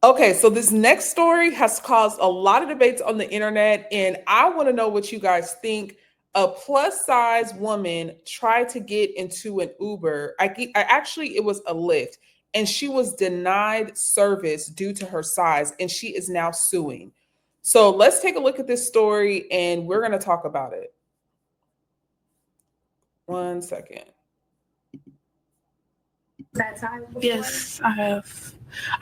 Okay, so this next story has caused a lot of debates on the internet, and I want to know what you guys think. A plus size woman tried to get into an Uber. I actually, it was a Lyft, and she was denied service due to her size, and she is now suing. So let's take a look at this story, and we're going to talk about it. One second. That time before? Yes, I have.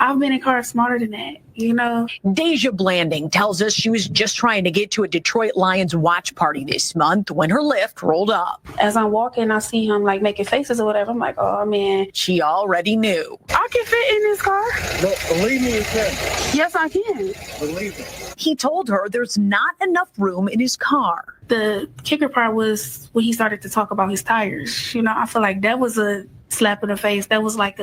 I've been in cars smarter than that, you know. Deja Blanding tells us she was just trying to get to a Detroit Lions watch party this month when her Lyft rolled up. As I'm walking, I see him like making faces or whatever. I'm like, oh man. She already knew. I can fit in this car. Look, believe me, you can. Yes, I can. Believe me. He told her there's not enough room in his car. The kicker part was when he started to talk about his tires. You know, I feel like that was a slap in the face. That was like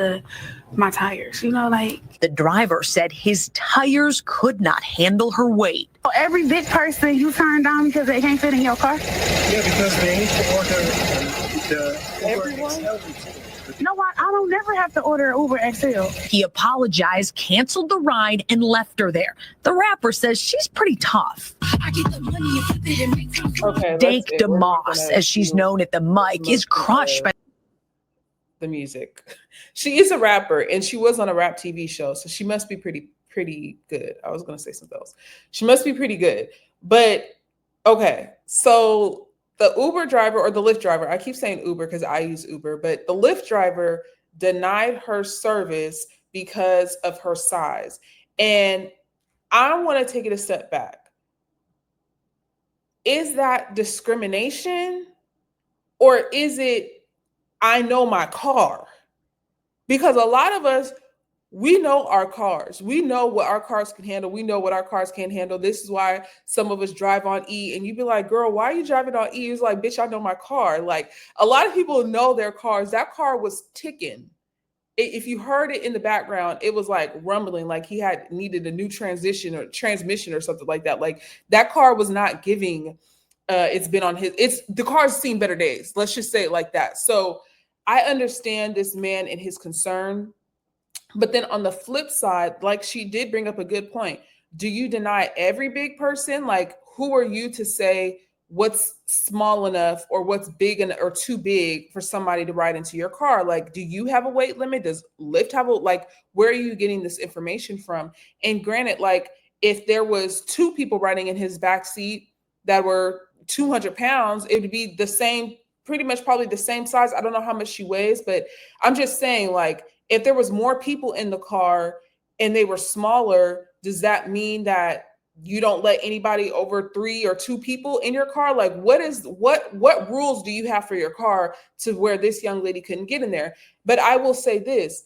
my tires, you know, like. The driver said his tires could not handle her weight. Every big person you turn down because they can't fit in your car? Yeah, because they need to order the Everyone? You know what? I don't never have to order Uber XL. He apologized, canceled the ride, and left her there. The rapper says she's pretty tough. Okay, Dank DeMoss, as she's known at the mic, is crushed by the music. She is a rapper, and she was on a rap TV show, so she must be pretty good. I was gonna say something else. She must be pretty good. But okay, so the Uber driver or the Lyft driver, I keep saying Uber because I use Uber, but the Lyft driver denied her service because of her size. And I want to take it a step back. Is that discrimination, or is it I know my car? Because a lot of us, we know our cars. We know what our cars can handle. We know what our cars can't handle. This is why some of us drive on E. And you'd be like, girl, why are you driving on E? It's like, bitch, I know my car. Like, a lot of people know their cars. That car was ticking. If you heard it in the background, it was like rumbling, like he had needed a new transmission or something like that. Like, that car was not giving. It's been on the car's seen better days. Let's just say it like that. So I understand this man and his concern. But then on the flip side, like, she did bring up a good point. Do you deny every big person? Like, who are you to say what's small enough or what's big or too big for somebody to ride into your car? Like, do you have a weight limit? Does Lyft have where are you getting this information from? And granted, like, if there was two people riding in his back seat that were 200 pounds, it would be the same, pretty much probably the same size. I don't know how much she weighs, but I'm just saying, like, if there was more people in the car and they were smaller, does that mean that you don't let anybody over 3 or 2 people in your car? Like, what rules do you have for your car to where this young lady couldn't get in there? But I will say this,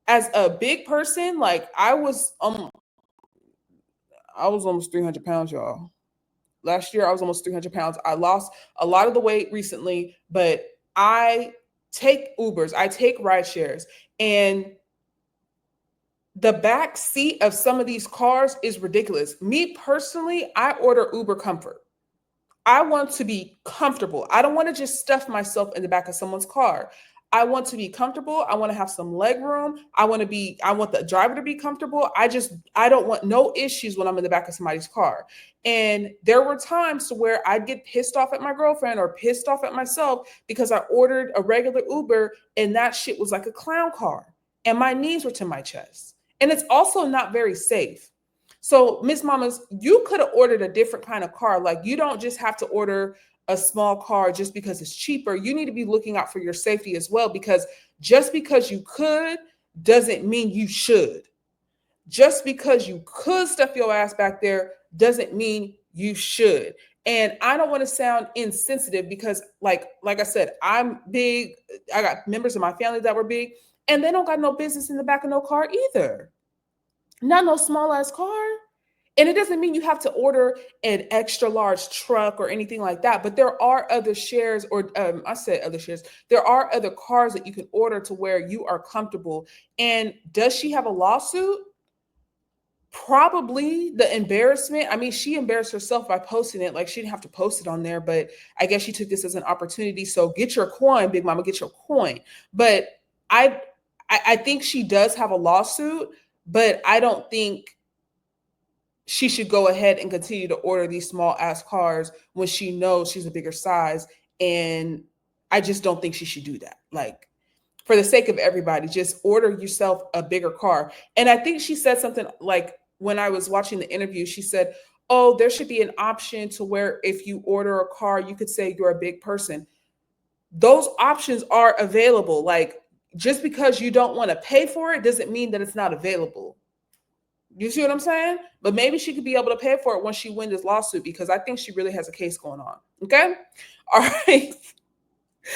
as a big person, like, I was almost 300 pounds, y'all. Last year, I was almost 300 pounds. I lost a lot of the weight recently, but I take Ubers, I take ride shares, and the back seat of some of these cars is ridiculous. Me personally, I order Uber Comfort. I want to be comfortable. I don't want to just stuff myself in the back of someone's car. I want to be comfortable. I want to have some leg room. I want the driver to be comfortable. I don't want no issues when I'm in the back of somebody's car. And there were times to where I'd get pissed off at my girlfriend or pissed off at myself because I ordered a regular Uber and that shit was like a clown car and my knees were to my chest. And it's also not very safe. So, Miss Mamas, you could have ordered a different kind of car. Like, you don't just have to order a small car just because it's cheaper. You need to be looking out for your safety as well, because just because you could doesn't mean you should. Just because you could stuff your ass back there doesn't mean you should. And I don't want to sound insensitive because like I said, I'm big. I got members of my family that were big and they don't got no business in the back of no car either. Not no small ass car. And it doesn't mean you have to order an extra large truck or anything like that. But there are other shares, or I said other shares. There are other cars that you can order to where you are comfortable. And does she have a lawsuit? Probably. The embarrassment. I mean, she embarrassed herself by posting it. Like, she didn't have to post it on there, but I guess she took this as an opportunity. So get your coin, Big Mama, get your coin. But I think she does have a lawsuit. but I don't think she should go ahead and continue to order these small ass cars when she knows she's a bigger size. And I just don't think she should do that. Like, for the sake of everybody, just order yourself a bigger car. And I think she said something like, when I was watching the interview, she said, oh, there should be an option to where if you order a car, you could say you're a big person. Those options are available. Like, just because you don't want to pay for it doesn't mean that it's not available. You see what I'm saying? But maybe she could be able to pay for it once she wins this lawsuit, because I think she really has a case going on. Okay. All right.